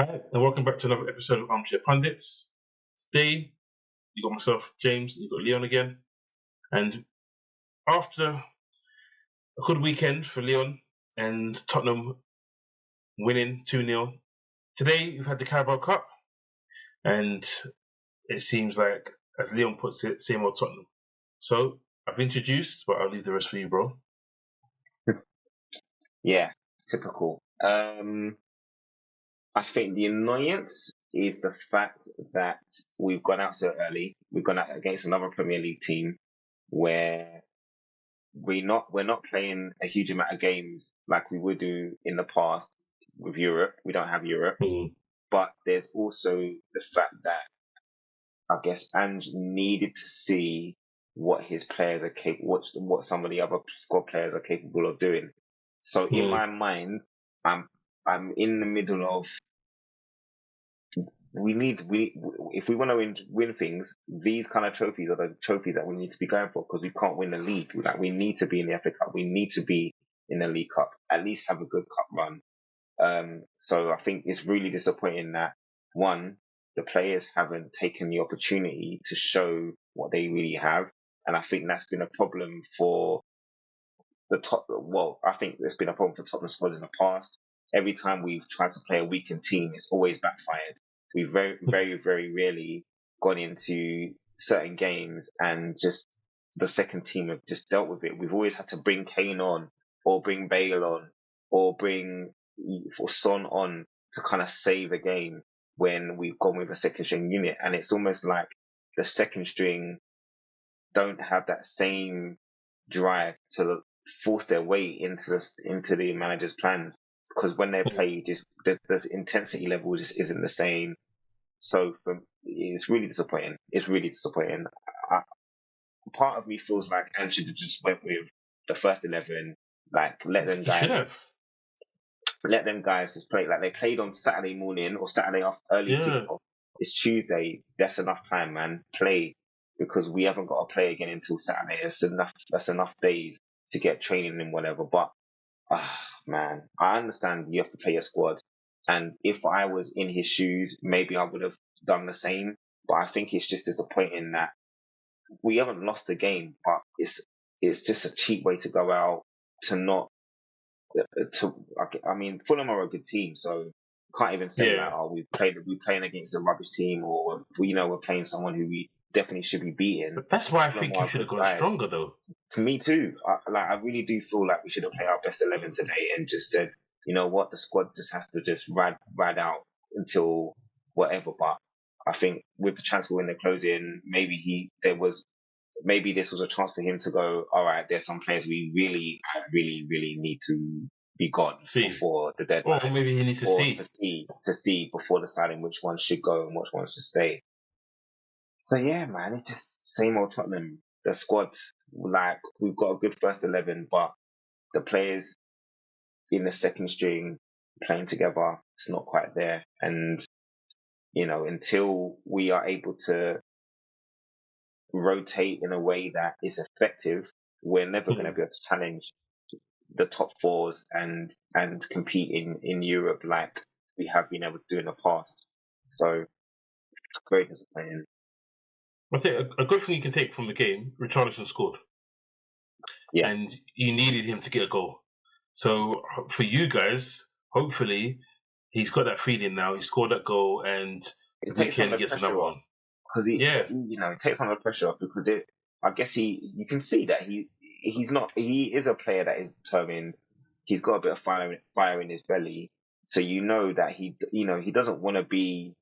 Hi, and welcome back to another episode of Armchair Pundits. Today, you got myself, James, you got Leon again. And after a good weekend for Leon and Tottenham winning 2-0, today we've had the Carabao Cup, and it seems like, as Leon puts it, same old Tottenham. So, I've introduced, but I'll leave the rest for you, bro. Yeah, typical. I think the annoyance is the fact that we've gone out so early. We've gone out against another Premier League team where we're not playing a huge amount of games like we would do in the past with Europe. We don't have Europe, but there's also the fact that I guess Ange needed to see what his players are capable, what some of the other squad players are capable of doing. So in my mind, I'm in the middle of if we want to win things, these kind of trophies are the trophies that we need to be going for because we can't win the league. Like we need to be in the FA Cup, we need to be in the League Cup, at least have a good cup run. So I think it's really disappointing that one, the players haven't taken the opportunity to show what they really have, and I think that's been a problem for the top. Well, I think it's been a problem for Tottenham Spurs in the past. Every time we've tried to play a weakened team, it's always backfired. We've very rarely gone into certain games and just the second team have just dealt with it. We've always had to bring Kane on or bring Bale on or bring Son on to kind of save a game when we've gone with a second string unit. And it's almost like the second string don't have that same drive to force their way into the manager's plans because when they play, just the intensity level just isn't the same. So it's really disappointing. It's really disappointing. Part of me feels like Ange should have just went with the first 11, like let them guys just play. Like they played on Saturday morning or Saturday after early kickoff. It's Tuesday. That's enough time, man. Play because we haven't got to play again until Saturday. That's enough days to get training and whatever. But man, I understand you have to play a squad. And if I was in his shoes, maybe I would have done the same. But I think it's just disappointing that we haven't lost the game, but it's just a cheap way to go out to not I mean, Fulham are a good team, so can't even say that. Oh, we're playing against a rubbish team, or we're playing someone who we definitely should be beating. But that's why I think you should have gone stronger, though. To me too. I really do feel like we should have played our best 11 today and just said, you know what, the squad just has to just ride out until whatever. But I think with the transfer window closing, maybe this was a chance for him to go, all right, there's some players we really need to be gone before the deadline. Or maybe he needs to see before deciding which ones should go and which ones should stay. So yeah, man, it's just same old Tottenham. The squad, like we've got a good first 11, but the players in the second string playing together, it's not quite there. And until we are able to rotate in a way that is effective, we're never going to be able to challenge the top fours and compete in Europe like we have been able to do in the past. So very disappointing. I think a good thing you can take from the game, Richarlison scored. Yeah. And you needed him to get a goal. So for you guys, hopefully he's got that feeling now. He scored that goal and the weekend he gets another one. Because it takes some of the pressure off because I guess you can see that he is a player that is determined. He's got a bit of fire in his belly. So you know that he doesn't want to be,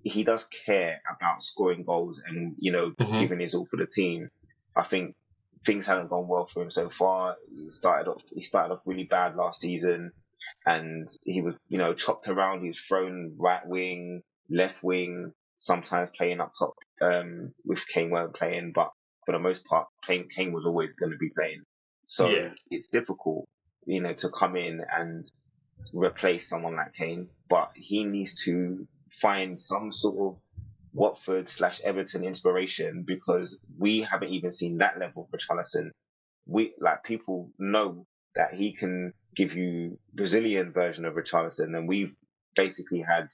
he does care about scoring goals and, giving his all for the team. I think things haven't gone well for him so far. He started off really bad last season and he was, chopped around. He was thrown right wing, left wing, sometimes playing up top, with Kane weren't playing, but for the most part, Kane was always going to be playing. So it's difficult, to come in and replace someone like Kane, but he needs to find some sort of Watford/Everton inspiration because we haven't even seen that level of Richarlison. People know that he can give you Brazilian version of Richarlison, and we've basically had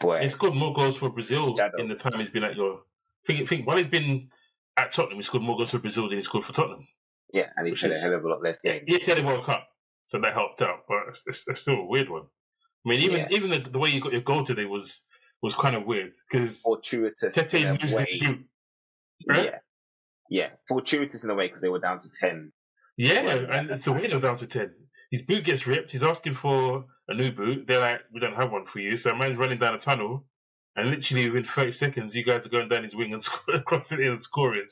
boy, He scored more goals for Brazil shadow. in the time he's been at your. Think while he's been at Tottenham, he scored more goals for Brazil than he scored for Tottenham. Yeah, and he played a hell of a lot less games. Yes, he had a World Cup, so that helped out, but it's still a weird one. I mean, even the way you got your goal today was kind of weird because fortuitous Tete in a loses way. his boot. Right? Yeah, fortuitous in a way because they were down to 10. Yeah, and it's the way they're down to 10. His boot gets ripped. He's asking for a new boot. They're like, we don't have one for you. So a man's running down a tunnel, and literally within 30 seconds, you guys are going down his wing and crossing it and scoring.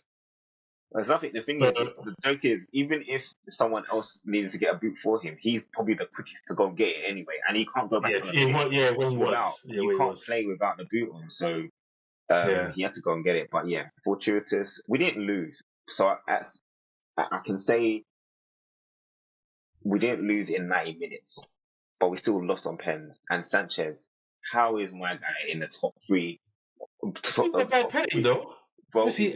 There's nothing. The thing is, the joke is, even if someone else needed to get a boot for him, he's probably the quickest to go get it anyway, and he can't go back. When he was. You can't play without the boot on, so he had to go and get it. But yeah, fortuitous. We didn't lose, so I can say we didn't lose in 90 minutes, but we still lost on pens. And Sanchez, how is my guy in the top three? It's a bad penalty, though. Bro, see,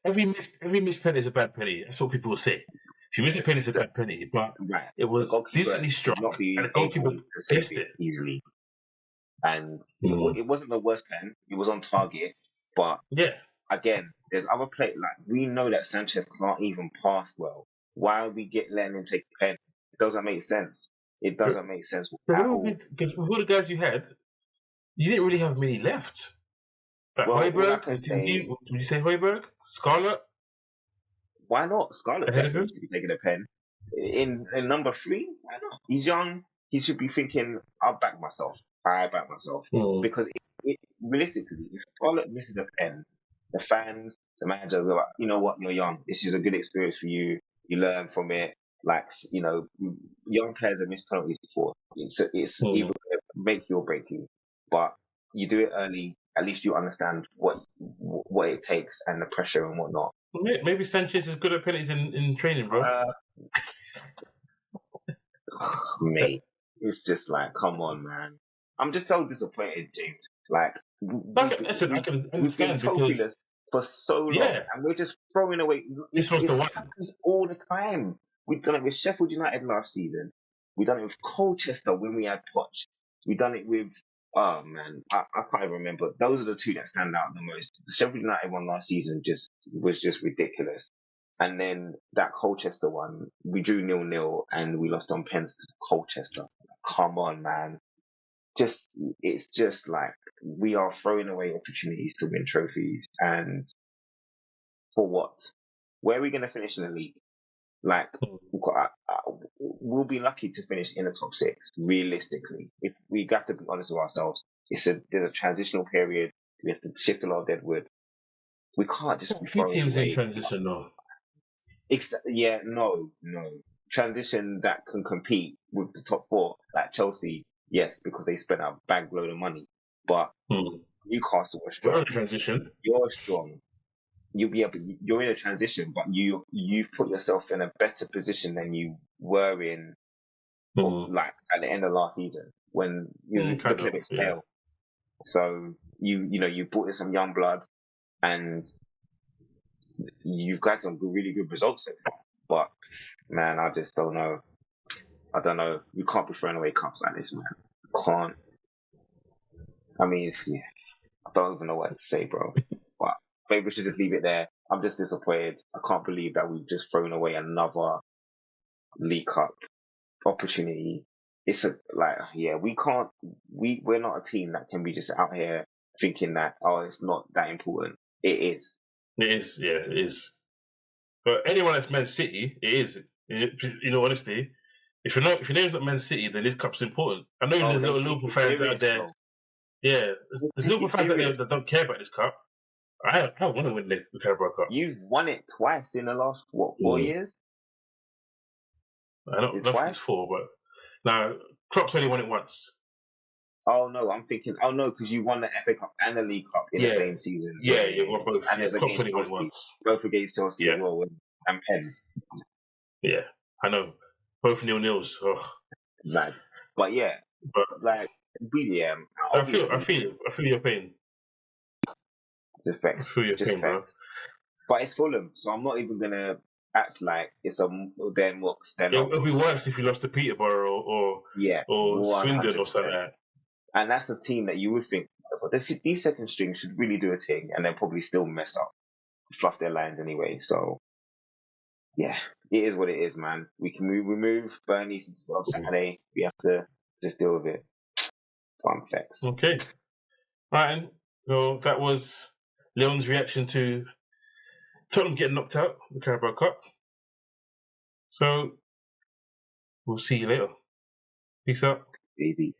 every missed penalty is a bad penalty. That's what people will say. If you miss a penalty, it's a bad penalty. But it was decently struck, and the goalkeeper missed it easily. And it wasn't the worst pen. It was on target. But again, there's other players. Like, we know that Sanchez can't even pass well. Why are we letting him take a pen? It doesn't make sense. It doesn't make sense at all. Because with all the guys you had, you didn't really have many left. Like Højbjerg, would you say Højbjerg? Scarlett? Why not? Scarlett definitely should be taking a pen. In number 3, why not? He's young. He should be thinking, I'll back myself. Because realistically, if Scarlett misses a pen, the fans, the managers are like, you know what, you're young. This is a good experience for you. You learn from it. Like, you know, young players have missed penalties before. It's either make you or break you. But you do it early. At least you understand what it takes and the pressure and whatnot. Maybe Sanchez is good at penalties in training, bro. Mate, it's just like, come on, man. I'm just so disappointed, James. Like, I can understand because for so long, and we're just throwing away. This was the one. Happens all the time. We've done it with Sheffield United last season. We've done it with Colchester when we had Poch. We've done it with. Oh man, I can't even remember. Those are the two that stand out the most. The Sheffield United one last season was just ridiculous. And then that Colchester one, we drew 0-0 and we lost on pens to Colchester. Come on, man. It's just like we are throwing away opportunities to win trophies. And for what? Where are we going to finish in the league? Like, we'll be lucky to finish in the top 6, realistically. If we have to be honest with ourselves, there's a transitional period. We have to shift a lot of deadwood. We can't just. A few teams in transition, though. No. Transition that can compete with the top 4, like Chelsea, yes, because they spent a bag load of money. But Newcastle are strong. Transition. You're strong. You're in a transition, but you've put yourself in a better position than you were in, like at the end of last season when you look a bit stale. So you brought in some young blood, and you've got some really good results so far. But man, I just don't know. I don't know. You can't be throwing away cups like this, man. You can't. I mean, I don't even know what to say, bro. But maybe we should just leave it there. I'm just disappointed. I can't believe that we've just thrown away another League Cup opportunity. It's we can't. We're not a team that can be just out here thinking that it's not that important. It is. It is. Yeah, it is. But anyone that's Man City, it is. You know, honestly, if your name's not Man City, then this cup's important. I know there's little Liverpool fans out there. Bro. Yeah, there's Liverpool fans out there that don't care about this cup. I want to win the Carabao Cup. You've won it twice in the last 4 years? I don't know if it's 4, but now Klopp's only won it once. Oh no, I'm thinking. Oh no, because you won the FA Cup and the League Cup in the same season. Yeah, you won both. And Klopp's only won it once. Both against Chelsea as well, and pens. Yeah, I know. Both 0-0s. Oh. Mad. But yeah, like BDM. I feel your pain. Respect. I feel your pain, bro. But it's Fulham, so I'm not even gonna act like it's a then what. It would be worse if you lost to Peterborough or Swindon or something like that. And that's a team that you would think, but these second strings should really do a thing, and they'll probably still mess up, fluff their lines anyway. So, yeah, it is what it is, man. We move Burnley on Saturday. We have to just deal with it. Fun facts. Okay. Right, then. So that was Leon's reaction to Tottenham getting knocked out of the Carabao Cup. So we'll see you later. Peace out. Easy.